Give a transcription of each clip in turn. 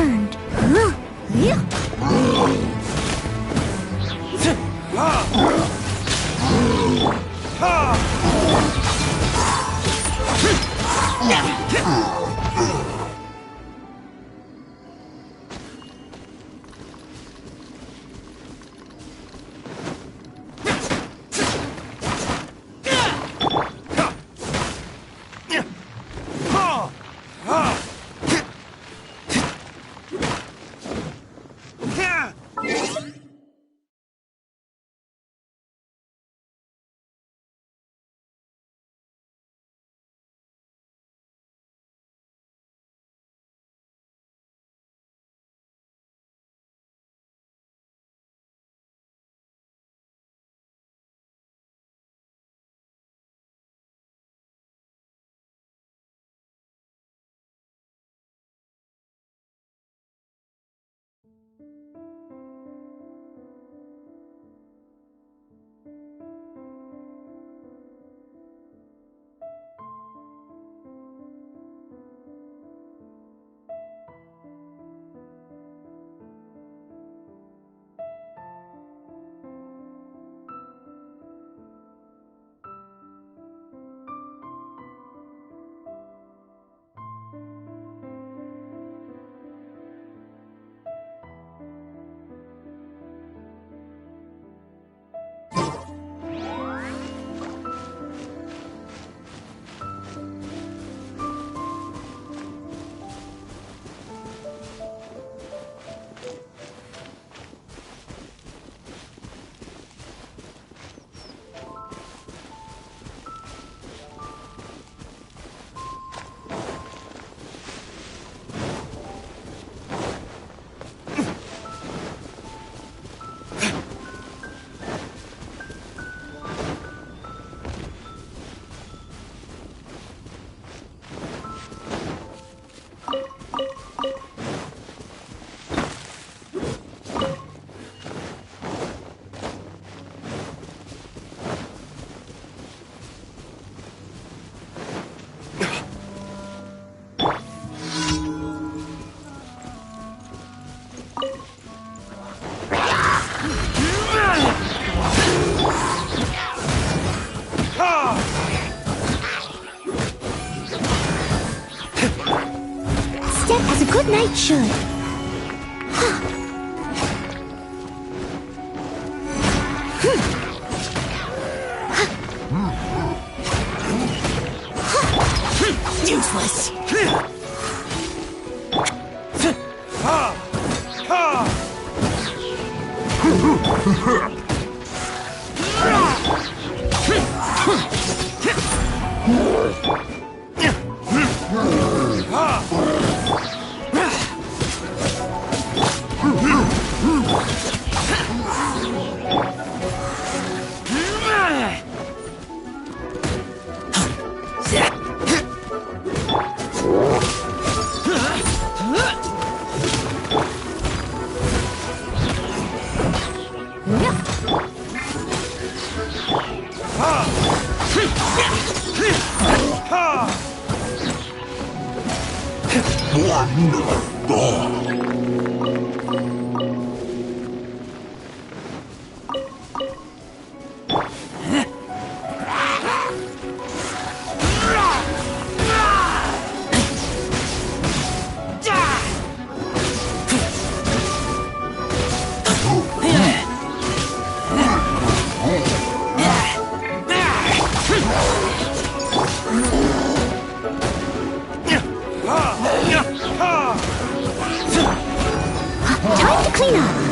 burned. Good night, should. Useless. Time to clean up.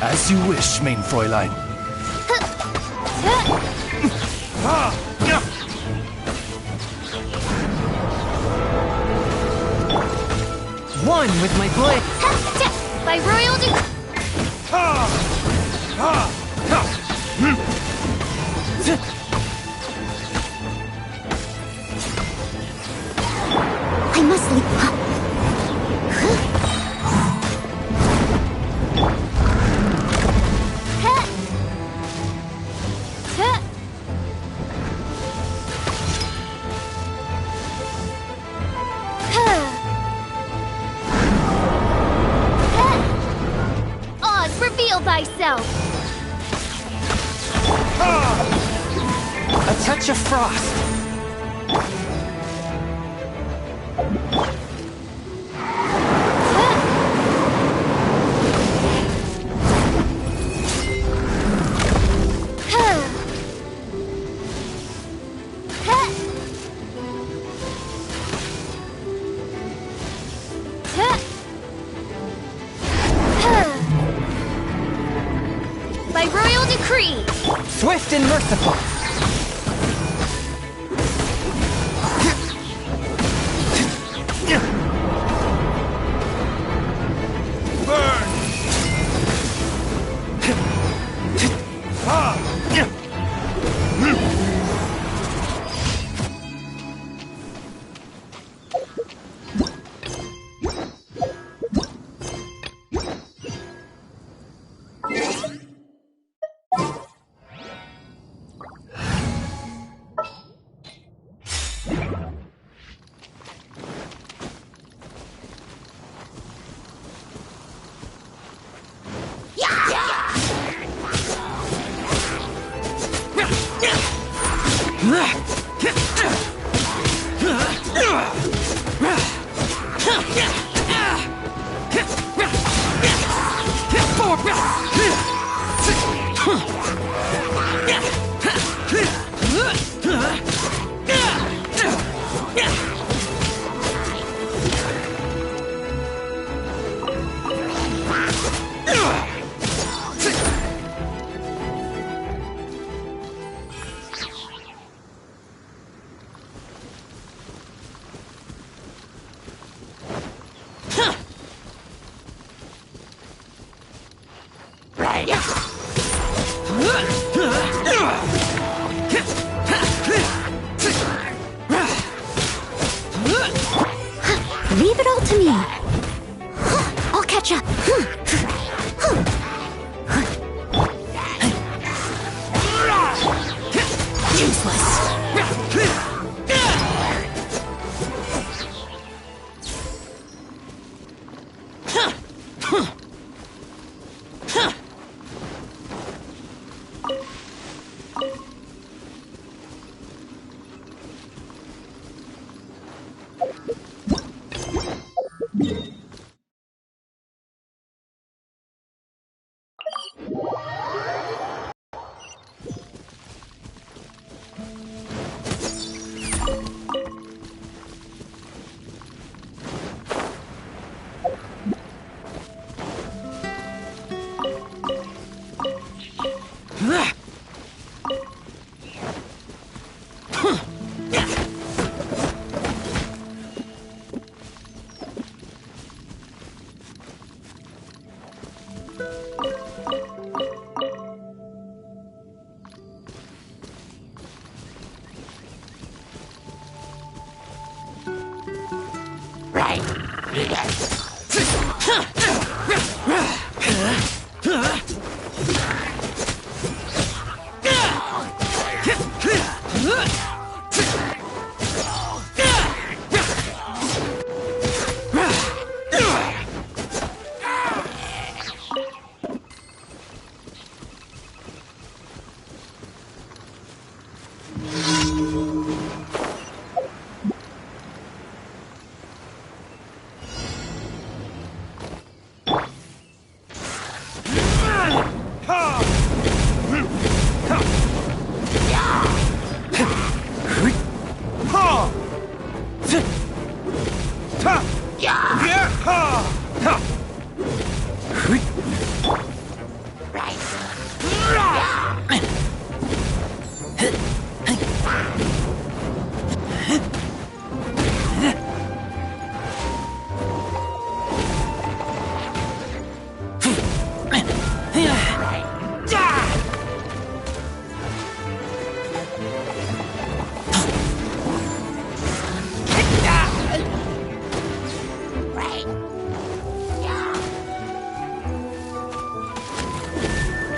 As you wish, main Fräulein. One with my blade. By royal decree. I must leave. Oz, reveal thyself. A touch of frost. By royal decree. Swift and merciful.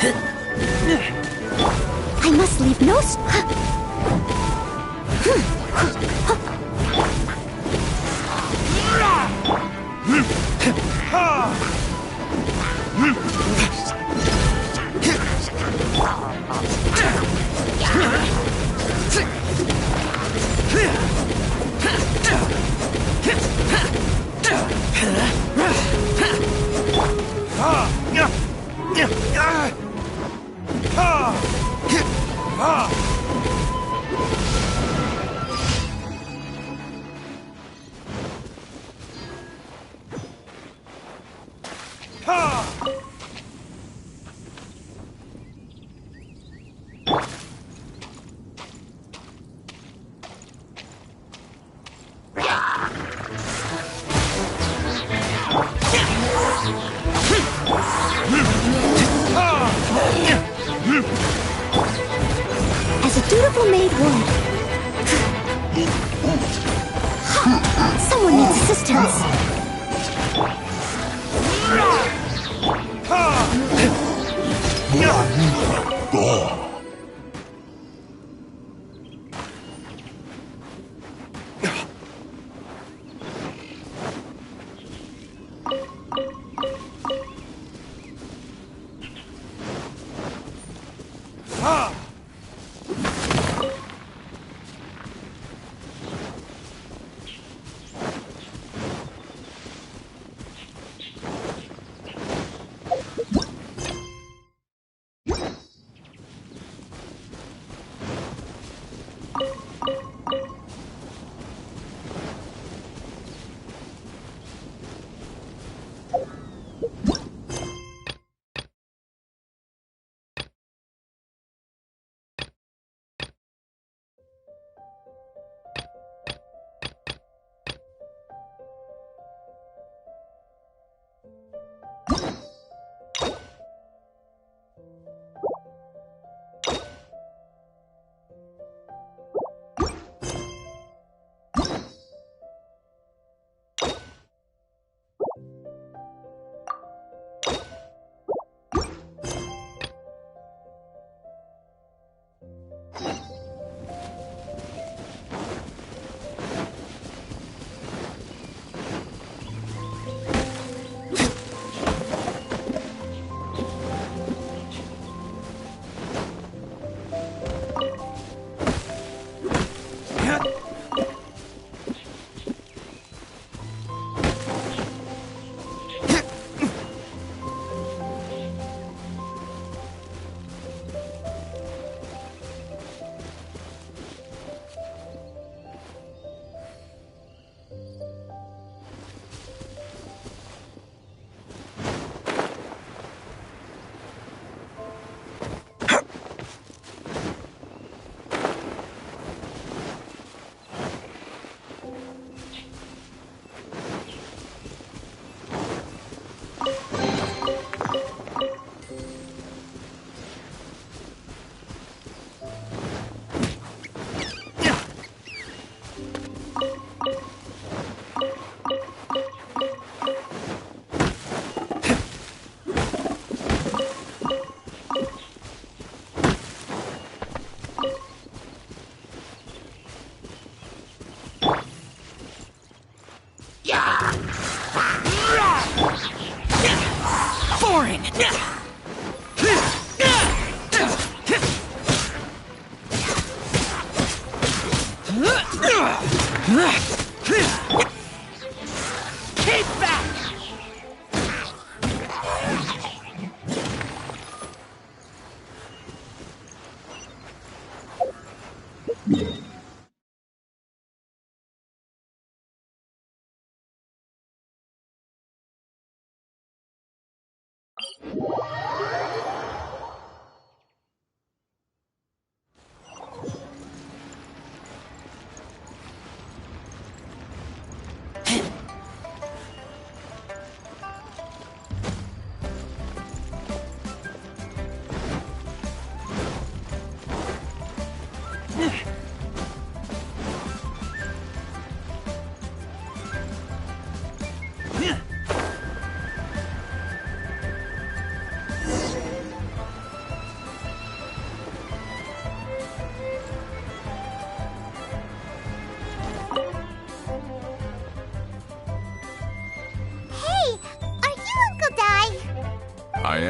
I must leave no as a dutiful maid would. Someone needs assistance.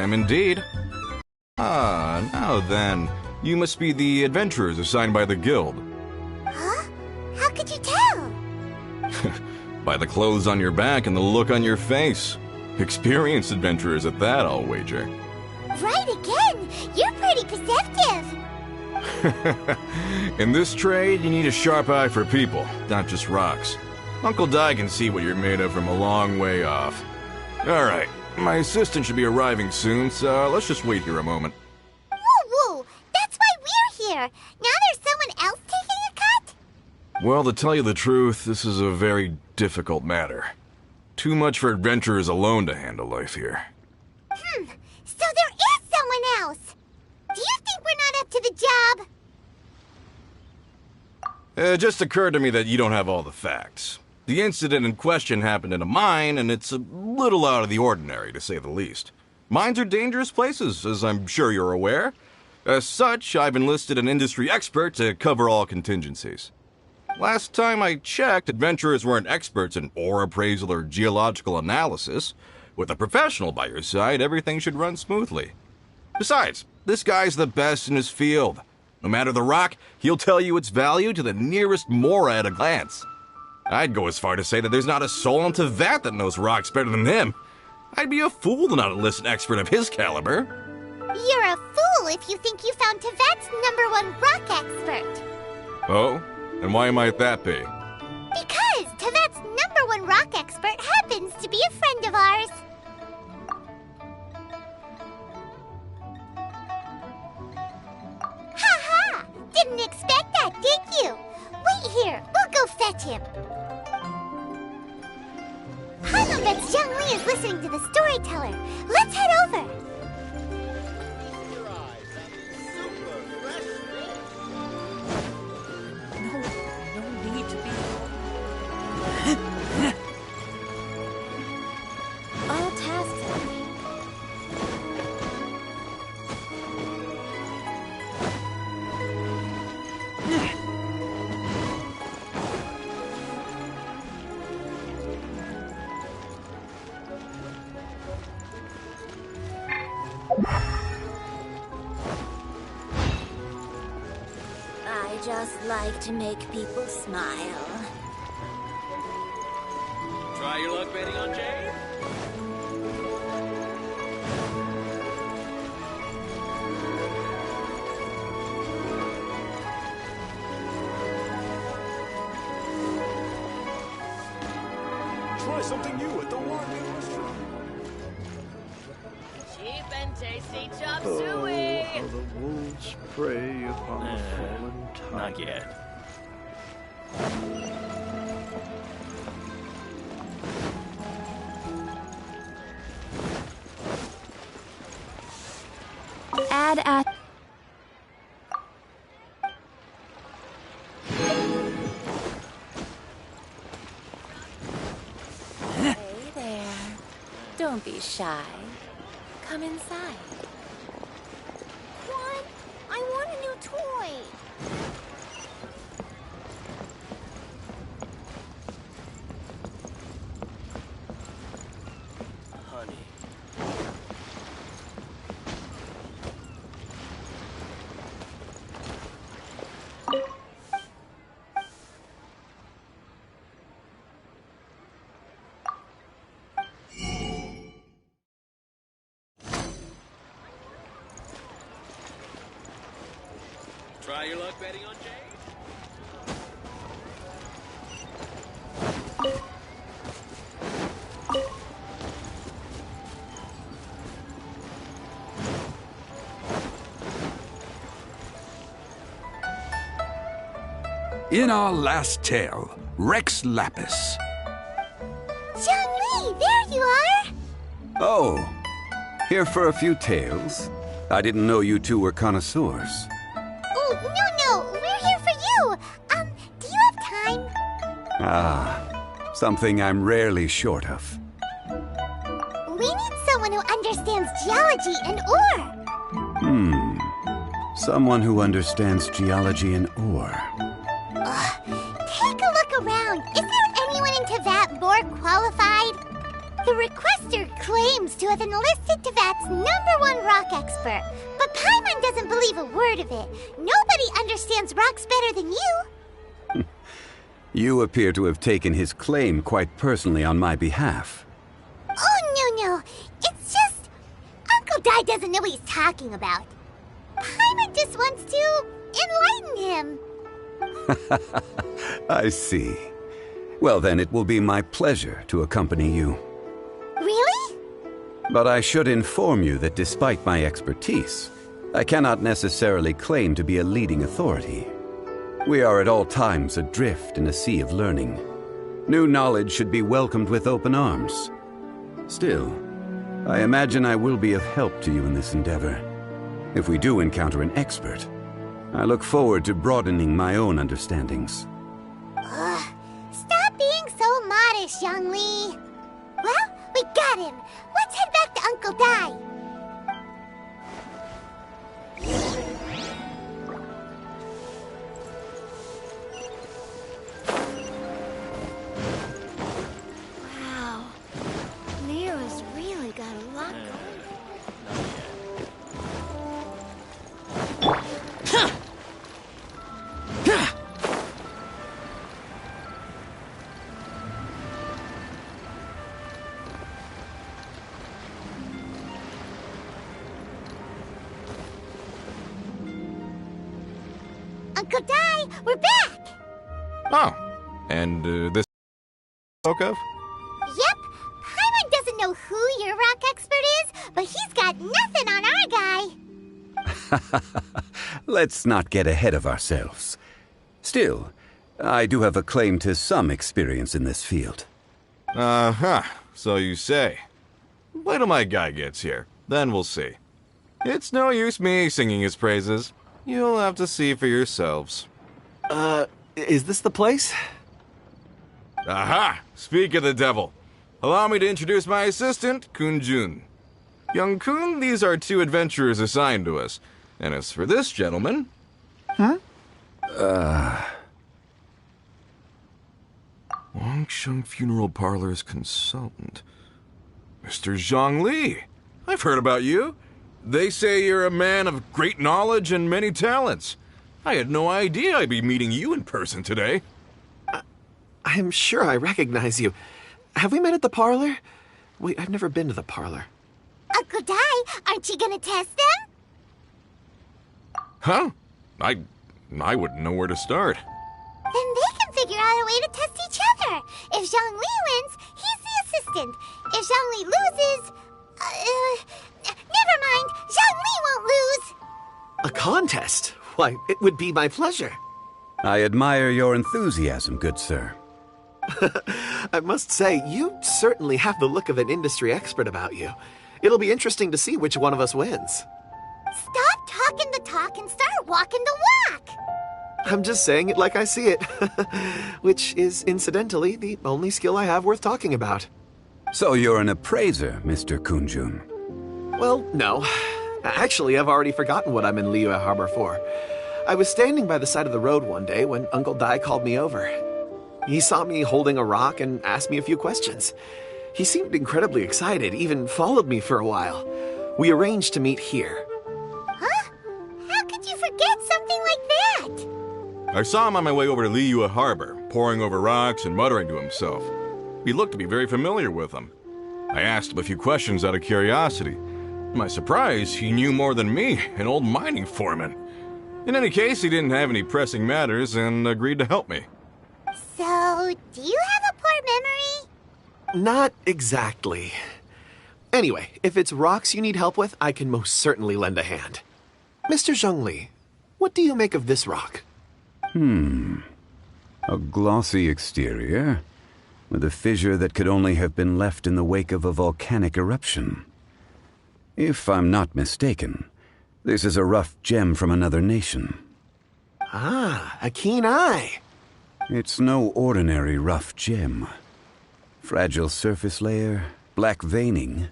am indeed. Ah, now then. You must be the adventurers assigned by the guild. Huh? How could you tell? By the clothes on your back and the look on your face. Experienced adventurers at that, I'll wager. Right again! You're pretty perceptive! In this trade, you need a sharp eye for people, not just rocks. Uncle Di can see what you're made of from a long way off. Alright, my assistant should be arriving soon, so let's just wait here a moment. Woo-woo! That's why we're here! Now there's someone else taking a cut? Well, to tell you the truth, this is a very difficult matter. Too much for adventurers alone to handle life here. So there is someone else! Do you think we're not up to the job? It just occurred to me that you don't have all the facts. The incident in question happened in a mine, and it's a little out of the ordinary, to say the least. Mines are dangerous places, as I'm sure you're aware. As such, I've enlisted an industry expert to cover all contingencies. Last time I checked, adventurers weren't experts in ore appraisal or geological analysis. With a professional by your side, everything should run smoothly. Besides, this guy's the best in his field. No matter the rock, he'll tell you its value to the nearest mora at a glance. I'd go as far to say that there's not a soul on Tevat that knows rocks better than him. I'd be a fool to not enlist an expert of his caliber. You're a fool if you think you found Tevat's #1 rock expert. Oh? And why might that be? Because Tevat's #1 rock expert happens to be a friend of ours. Ha-ha! Didn't expect that, did you? Wait here, we'll go fetch him. Hanum bets Zhang Li is listening to the storyteller. Let's head over. No need to be. All tasks are I just like to make people smile. Try your luck betting on Jade? Try something new at the Warming Restaurant. Cheap and tasty chop Oh, suey! how the wolves prey upon the fallen tiger. Not yet. add at. Hey there. Don't be shy. Come inside. What? I want a new toy. Honey. Try your luck betting on Jade? In our last tale, Rex Lapis. Zhang Li, there you are. Oh, here for a few tales? I didn't know you two were connoisseurs. Oh, no, we're here for you. Do you have time? Ah, something I'm rarely short of. We need someone who understands geology and ore. Someone who understands geology and ore. Take a look around. Is there anyone in Tevat more qualified? The request master claims to have enlisted Tevat's #1 rock expert, but Paimon doesn't believe a word of it. Nobody understands rocks better than you. You appear to have taken his claim quite personally on my behalf. Oh, no. It's just... Uncle Dai doesn't know what he's talking about. Paimon just wants to enlighten him. I see. Well, then it will be my pleasure to accompany you. Really? But I should inform you that despite my expertise, I cannot necessarily claim to be a leading authority. We are at all times adrift in a sea of learning. New knowledge should be welcomed with open arms. Still, I imagine I will be of help to you in this endeavor. If we do encounter an expert, I look forward to broadening my own understandings. Stop being so modest, Zhongli. Well, we got him. Let's head back to Uncle Dai. Wow. Nero's really got a lot going. Uncle Dai, we're back! Oh, and this spoke of? Yep, Paimon doesn't know who your rock expert is, but he's got nothing on our guy. Let's not get ahead of ourselves. Still, I do have a claim to some experience in this field. Uh-huh, so you say. Wait till my guy gets here, then we'll see. It's no use me singing his praises. You'll have to see for yourselves. Is this the place? Aha! Speak of the devil. Allow me to introduce my assistant, Kun-jun. Young Kun, these are 2 adventurers assigned to us. And as for this gentleman... Wangsheng Funeral Parlor's consultant. Mr. Zhongli. I've heard about you. They say you're a man of great knowledge and many talents. I had no idea I'd be meeting you in person today. I am sure I recognize you. Have we met at the parlor? Wait, I've never been to the parlor. Uncle Dai, aren't you gonna test them? Huh? I wouldn't know where to start. Then they can figure out a way to test each other. If Zhongli wins, he's the assistant. If Zhongli loses... never mind. Zhongli won't lose. A contest? Why, it would be my pleasure. I admire your enthusiasm, good sir. I must say, you certainly have the look of an industry expert about you. It'll be interesting to see which one of us wins. Stop talking the talk and start walking the walk. I'm just saying it like I see it. Which is, incidentally, the only skill I have worth talking about. So you're an appraiser, Mr. Kun-jun. Well, no. Actually, I've already forgotten what I'm in Liyue Harbor for. I was standing by the side of the road one day when Uncle Dai called me over. He saw me holding a rock and asked me a few questions. He seemed incredibly excited, even followed me for a while. We arranged to meet here. Huh? How could you forget something like that? I saw him on my way over to Liyue Harbor, poring over rocks and muttering to himself. He looked to be very familiar with them. I asked him a few questions out of curiosity. To my surprise, he knew more than me, an old mining foreman. In any case, he didn't have any pressing matters and agreed to help me. So, do you have a poor memory? Not exactly. Anyway, if it's rocks you need help with, I can most certainly lend a hand. Mr. Zhongli, what do you make of this rock? A glossy exterior, with a fissure that could only have been left in the wake of a volcanic eruption. If I'm not mistaken, this is a rough gem from another nation. Ah, a keen eye. It's no ordinary rough gem. Fragile surface layer, black veining.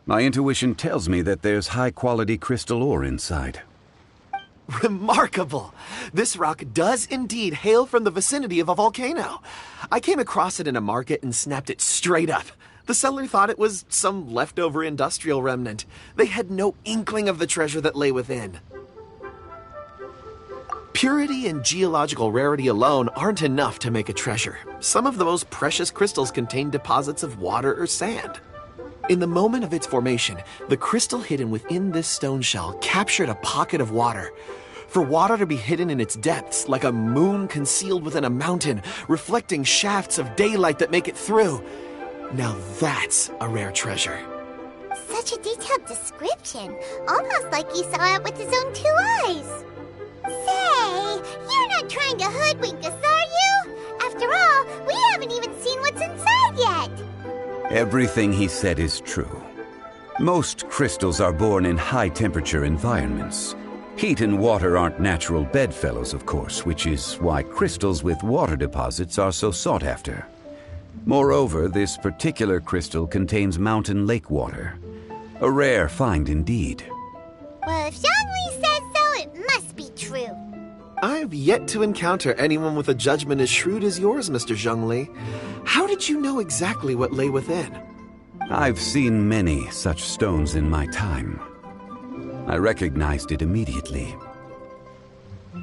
My intuition tells me that there's high-quality crystal ore inside. Remarkable! This rock does indeed hail from the vicinity of a volcano. I came across it in a market and snapped it straight up. The seller thought it was some leftover industrial remnant. They had no inkling of the treasure that lay within. Purity and geological rarity alone aren't enough to make a treasure. Some of the most precious crystals contain deposits of water or sand. In the moment of its formation, the crystal hidden within this stone shell captured a pocket of water. For water to be hidden in its depths, like a moon concealed within a mountain, reflecting shafts of daylight that make it through. Now that's a rare treasure. Such a detailed description. Almost like he saw it with his own 2 eyes. Say, you're not trying to hoodwink us, are you? After all, we haven't even seen what's inside yet. Everything he said is true. Most crystals are born in high-temperature environments. Heat and water aren't natural bedfellows, of course, which is why crystals with water deposits are so sought after. Moreover, this particular crystal contains mountain lake water. A rare find indeed. Well, if Zhongli says so, it must be true. I've yet to encounter anyone with a judgment as shrewd as yours, Mr. Zhongli. How did you know exactly what lay within? I've seen many such stones in my time. I recognized it immediately.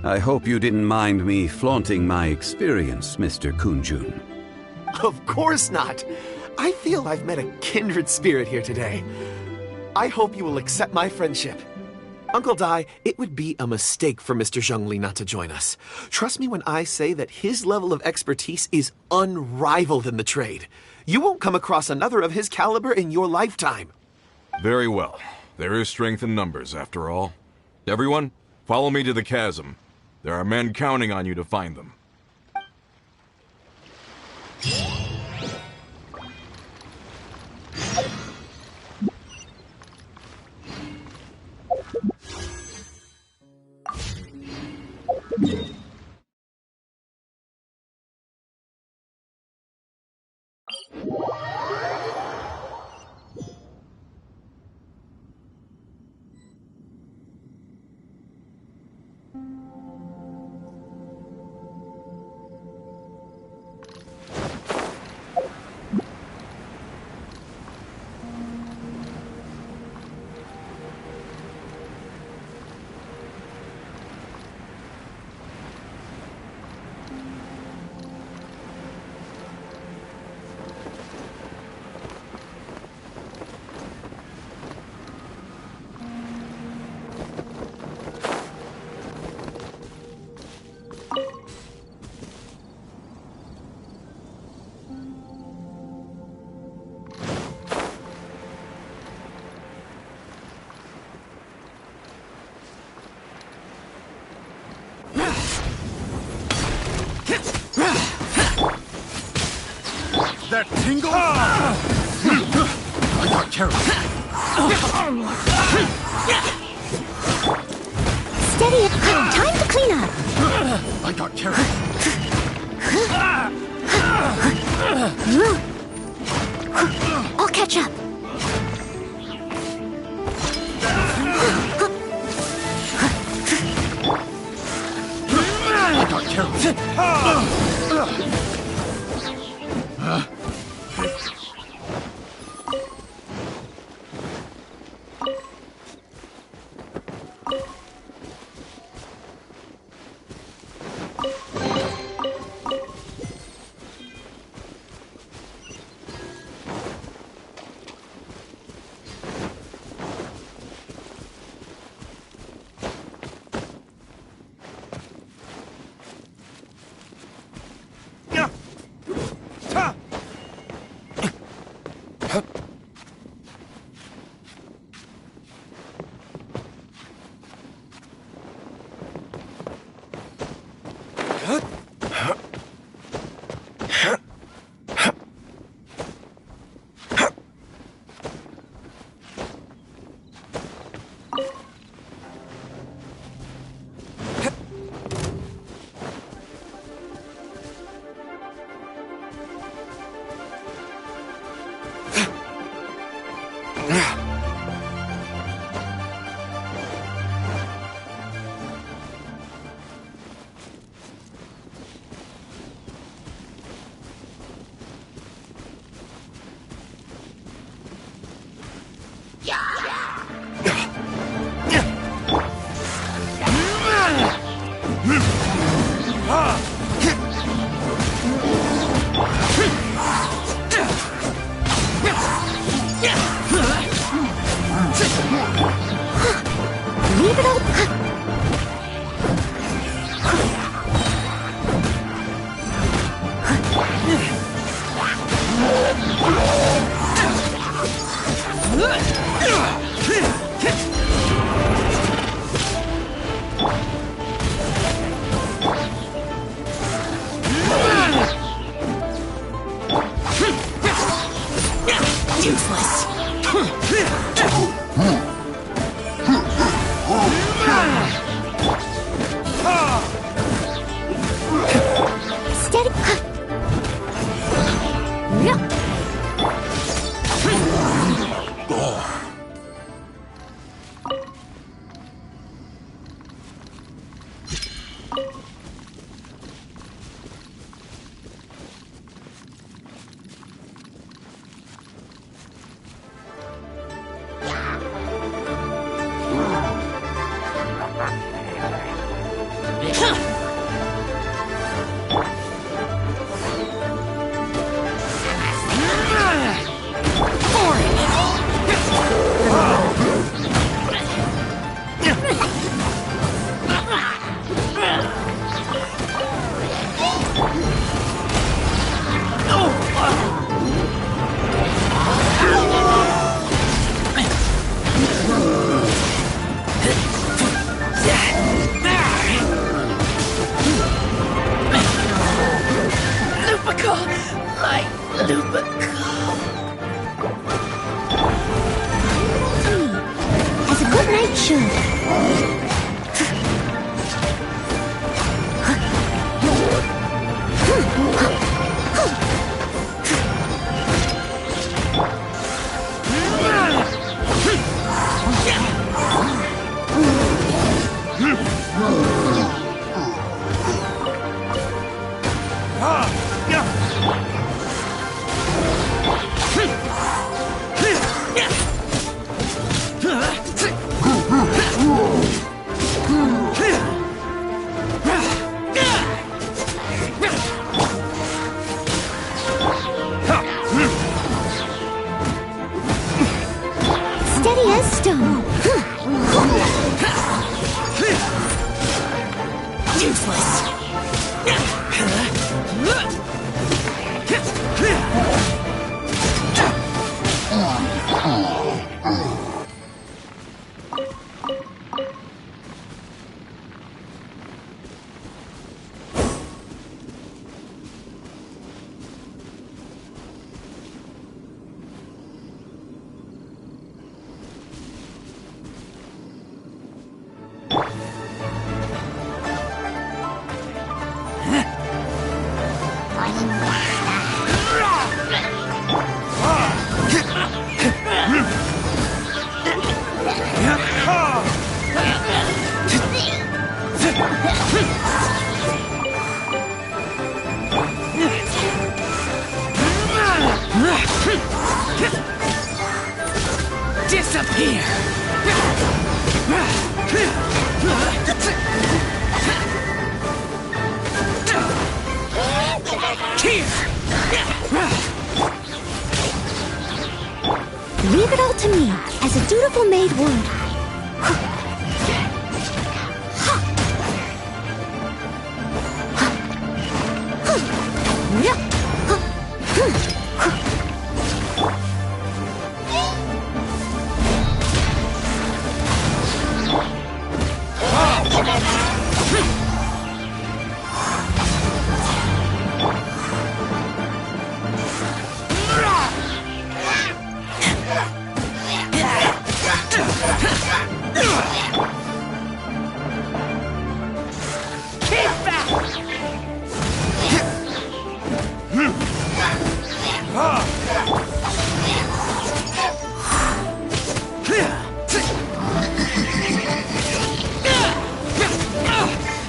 I hope you didn't mind me flaunting my experience, Mr. Kunjun. Of course not. I feel I've met a kindred spirit here today. I hope you will accept my friendship. Uncle Dai, it would be a mistake for Mr. Zhongli not to join us. Trust me when I say that his level of expertise is unrivaled in the trade. You won't come across another of his caliber in your lifetime. Very well. There is strength in numbers, after all. Everyone, follow me to the chasm. There are men counting on you to find them. That tingle? I got carried. Steady. Time to clean up. I got carried. I'll catch up. I got carried. As a good knight should. Steady as stone. Useless. Disappear! Leave it all to me, as a dutiful maid would.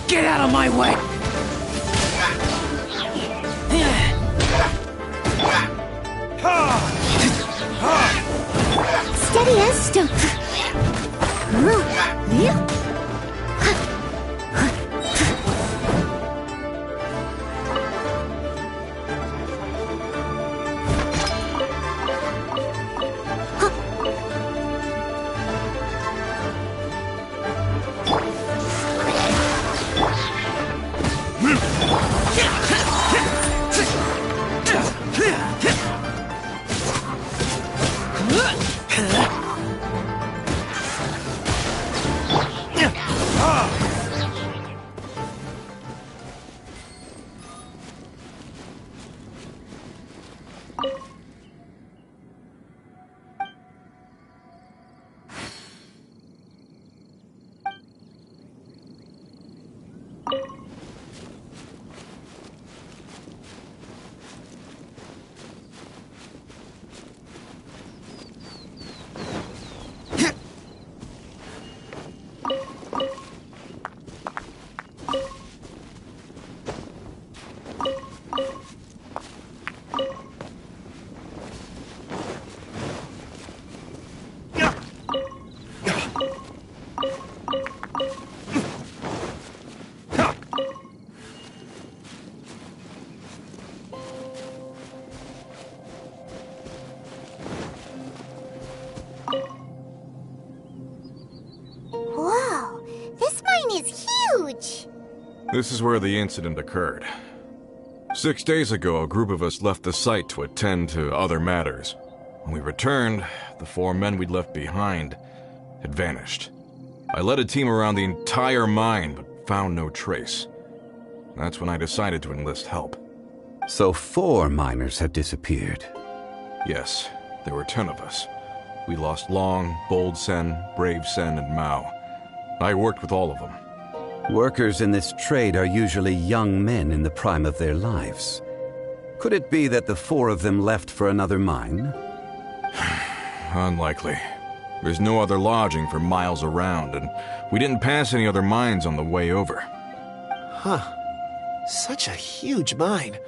Get out of my way! Steady as stone. This is where the incident occurred. 6 days ago, a group of us left the site to attend to other matters. When we returned, the 4 men we'd left behind had vanished. I led a team around the entire mine, but found no trace. That's when I decided to enlist help. So 4 miners have disappeared. Yes, there were 10 of us. We lost Long, Bold Sen, Brave Sen, and Mao. I worked with all of them. Workers in this trade are usually young men in the prime of their lives. Could it be that the 4 of them left for another mine? Unlikely. There's no other lodging for miles around, and we didn't pass any other mines on the way over. Huh. Such a huge mine.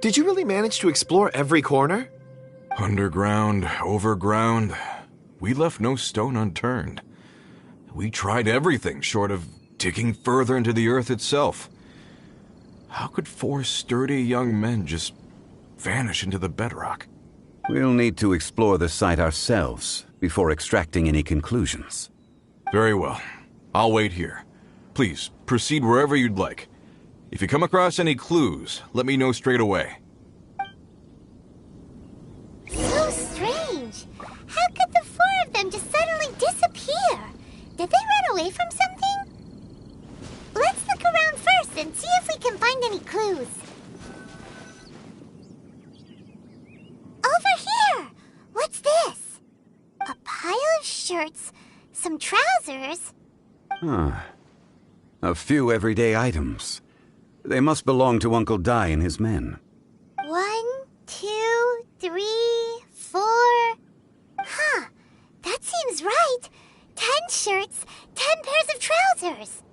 Did you really manage to explore every corner? Underground, overground, we left no stone unturned. We tried everything short of digging further into the earth itself. How could 4 sturdy young men just vanish into the bedrock? We'll need to explore the site ourselves before extracting any conclusions. Very well. I'll wait here. Please, proceed wherever you'd like. If you come across any clues, let me know straight away. So strange. How could the 4 of them just suddenly disappear? Did they run away from something? Let's look around first and see if we can find any clues. Over here! What's this? A pile of shirts, some trousers. A few everyday items. They must belong to Uncle Dai and his men. 1, 2, 3, 4. Huh, that seems right. 10 shirts, 10 pairs of trousers.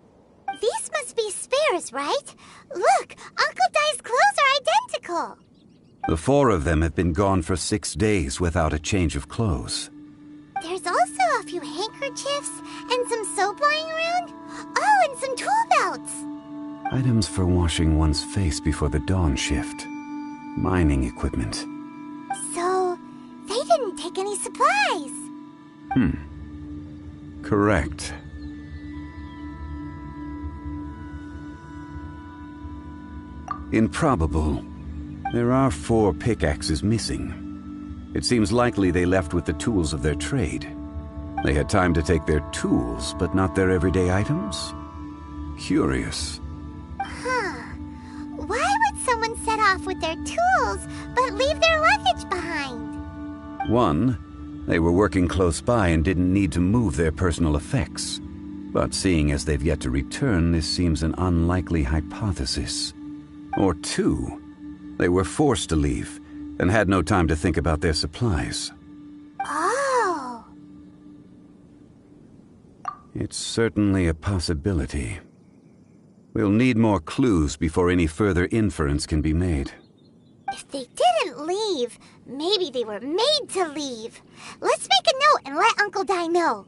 These must be spares, right? Look, Uncle Dai's clothes are identical. The 4 of them have been gone for 6 days without a change of clothes. There's also a few handkerchiefs and some soap lying around. Oh, and some tool belts. Items for washing one's face before the dawn shift. Mining equipment. So, they didn't take any supplies. Correct. Improbable. There are 4 pickaxes missing. It seems likely they left with the tools of their trade. They had time to take their tools, but not their everyday items? Curious. Huh. Why would someone set off with their tools, but leave their luggage behind? 1, they were working close by and didn't need to move their personal effects. But seeing as they've yet to return, this seems an unlikely hypothesis. Or 2, they were forced to leave and had no time to think about their supplies. Oh. It's certainly a possibility. We'll need more clues before any further inference can be made. If they didn't leave, maybe they were made to leave. Let's make a note and let Uncle Dai know.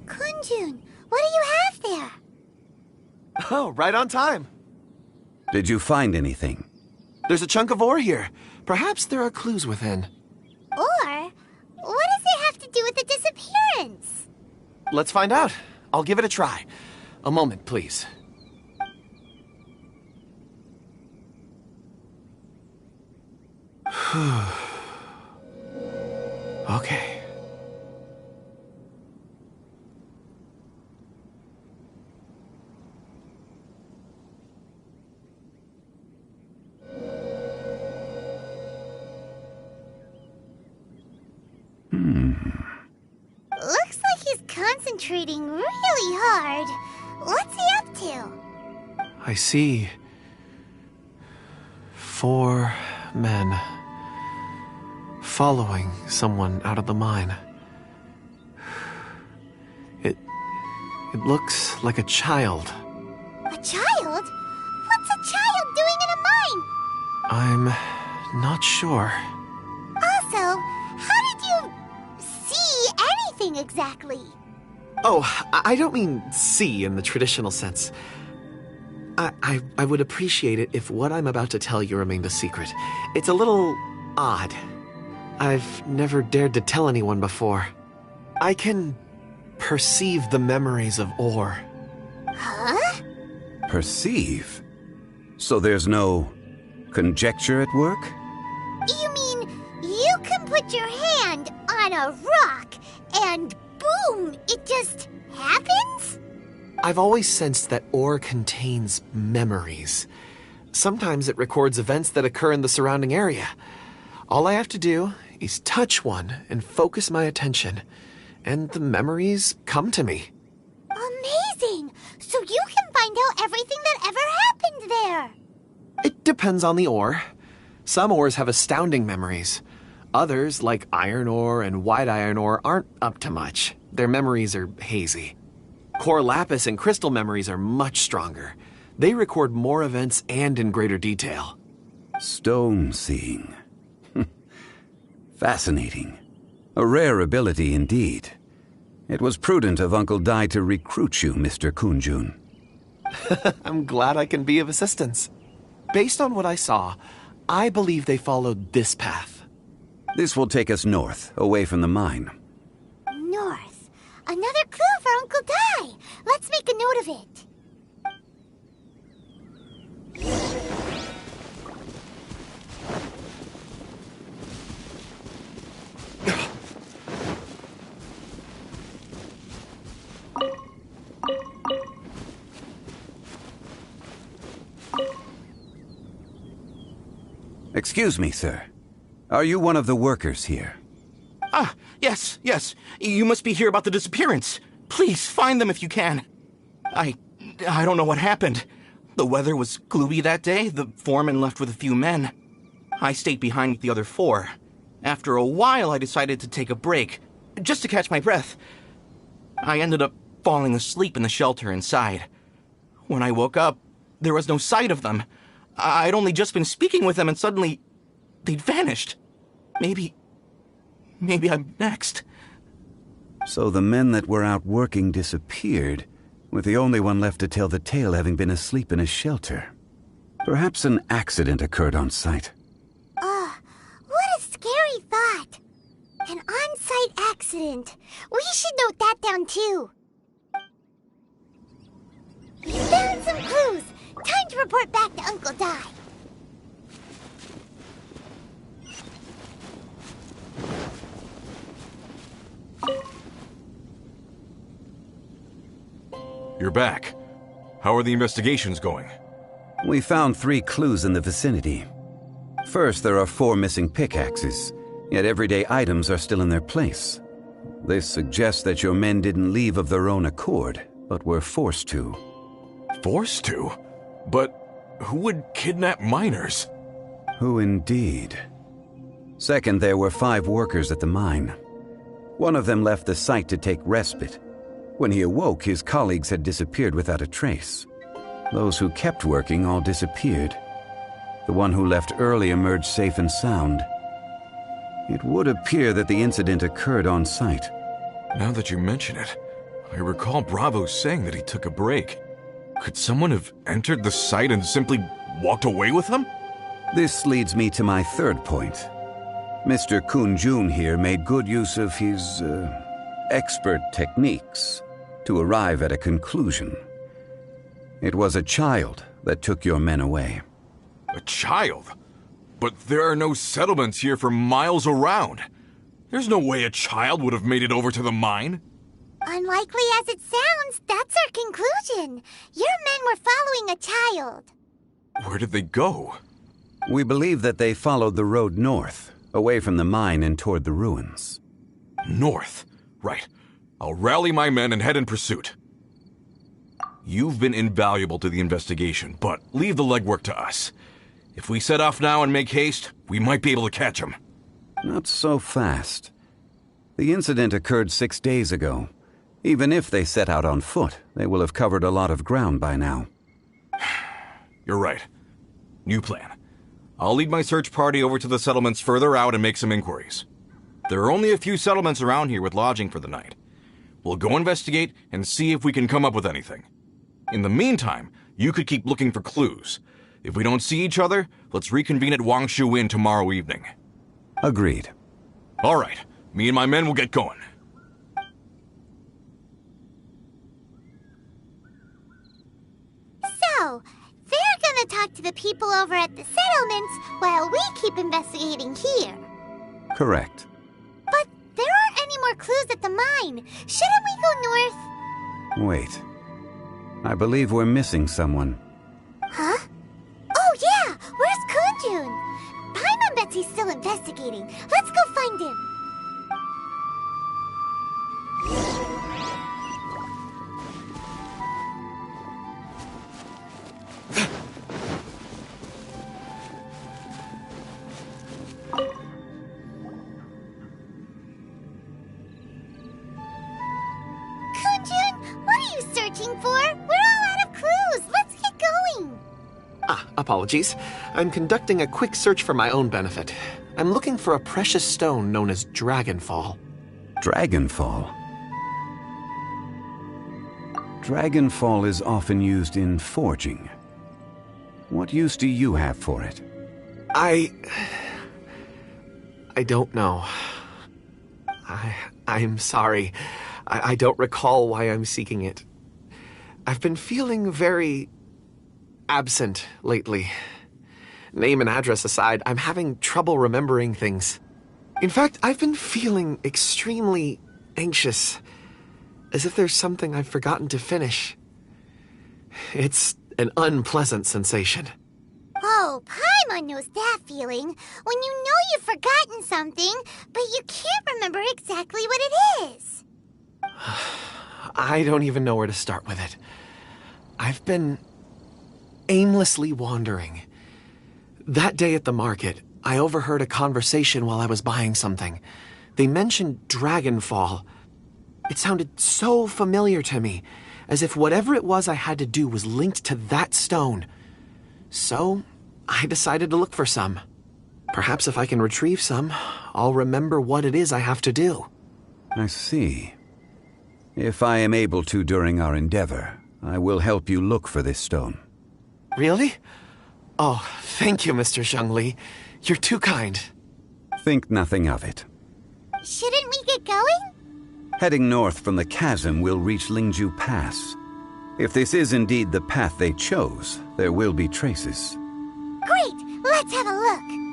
Kunjun, what do you have there? Oh, right on time. Did you find anything? There's a chunk of ore here. Perhaps there are clues within. Or, what does it have to do with the disappearance? Let's find out. I'll give it a try. A moment, please. Okay. Looks like he's concentrating really hard. What's he up to? I see 4 men following someone out of the mine. It looks like a child. A child? What's a child doing in a mine? I'm not sure. Also, how did you see anything exactly? Oh, I don't mean see in the traditional sense. I would appreciate it if what I'm about to tell you remained a secret. It's a little odd. I've never dared to tell anyone before. I can perceive the memories of Or. Huh? Perceive? So there's no conjecture at work? You mean you can put your hand on a rock and boom, it just happens? I've always sensed that Or contains memories. Sometimes it records events that occur in the surrounding area. All I have to do is touch one and focus my attention, and the memories come to me. Amazing! So you can find out everything that ever happened there. It depends on the ore. Some ores have astounding memories. Others, like iron ore and white iron ore, aren't up to much. Their memories are hazy. Core lapis and crystal memories are much stronger. They record more events and in greater detail. Stone seeing. Fascinating. A rare ability indeed. It was prudent of Uncle Dai to recruit you, Mr. Kunjun. I'm glad I can be of assistance. Based on what I saw, I believe they followed this path. This will take us north, away from the mine. North. Another clue for Uncle Dai. Let's make a note of it. Excuse me, sir. Are you one of the workers here? Ah, yes. You must be here about the disappearance. Please, find them if you can. I don't know what happened. The weather was gloomy that day. The foreman left with a few men. I stayed behind with the other 4. After a while, I decided to take a break, just to catch my breath. I ended up falling asleep in the shelter inside. When I woke up, there was no sight of them. I'd only just been speaking with them and suddenly they'd vanished. Maybe I'm next. So the men that were out working disappeared, with the only one left to tell the tale having been asleep in a shelter. Perhaps an accident occurred on site. What a scary thought. An on-site accident. We should note that down too. Found some clues. Time to report back to Uncle Dai. You're back. How are the investigations going? We found 3 clues in the vicinity. First, there are 4 missing pickaxes, yet everyday items are still in their place. This suggests that your men didn't leave of their own accord, but were forced to. Forced to? But who would kidnap miners? Who indeed? Second, there were 5 workers at the mine. One of them left the site to take respite. When he awoke, his colleagues had disappeared without a trace. Those who kept working all disappeared. The one who left early emerged safe and sound. It would appear that the incident occurred on site. Now that you mention it, I recall Bravo saying that he took a break. Could someone have entered the site and simply walked away with him? This leads me to my third point. Mr. Kunjun here made good use of his, expert techniques to arrive at a conclusion. It was a child that took your men away. A child? But there are no settlements here for miles around. There's no way a child would have made it over to the mine. Unlikely as it sounds, that's our conclusion. Your men were following a child. Where did they go? We believe that they followed the road north, away from the mine and toward the ruins. North? Right. I'll rally my men and head in pursuit. You've been invaluable to the investigation, but leave the legwork to us. If we set off now and make haste, we might be able to catch them. Not so fast. The incident occurred 6 days ago. Even if they set out on foot, they will have covered a lot of ground by now. You're right. New plan. I'll lead my search party over to the settlements further out and make some inquiries. There are only a few settlements around here with lodging for the night. We'll go investigate and see if we can come up with anything. In the meantime, You could keep looking for clues. If we don't see each other, let's reconvene at Wangshu Inn tomorrow evening. Agreed. All right. Me and my men will get going. So, they're gonna talk to the people over at the settlements while we keep investigating here. Correct. But there aren't any more clues at the mine. Shouldn't we go north? Wait. I believe we're missing someone. Huh? Oh yeah! Where's Kunjun? Paimon bets he's still investigating. Let's go find him. Kunjun, what are you searching for? We're all out of clues. Let's get going. Apologies. I'm conducting a quick search for my own benefit. I'm looking for a precious stone known as Dragonfall. Dragonfall? Dragonfall is often used in forging. What use do you have for it? I don't know. I'm sorry. I don't recall why I'm seeking it. I've been feeling very absent lately. Name and address aside, I'm having trouble remembering things. In fact, I've been feeling extremely anxious, as if there's something I've forgotten to finish. It's an unpleasant sensation. Oh, Paimon knows that feeling. When you know you've forgotten something, but you can't remember exactly what it is. I don't even know where to start with it. I've been aimlessly wandering. That day at the market, I overheard a conversation while I was buying something. They mentioned Dragonfall. It sounded so familiar to me, as if whatever it was I had to do was linked to that stone. So, I decided to look for some. Perhaps if I can retrieve some, I'll remember what it is I have to do. I see. If I am able to during our endeavor, I will help you look for this stone. Really? Oh, thank you, Mr. Zhengli. You're too kind. Think nothing of it. Shouldn't we get going? Heading north from the chasm, we'll reach Lingju Pass. If this is indeed the path they chose, there will be traces. Great! Let's have a look.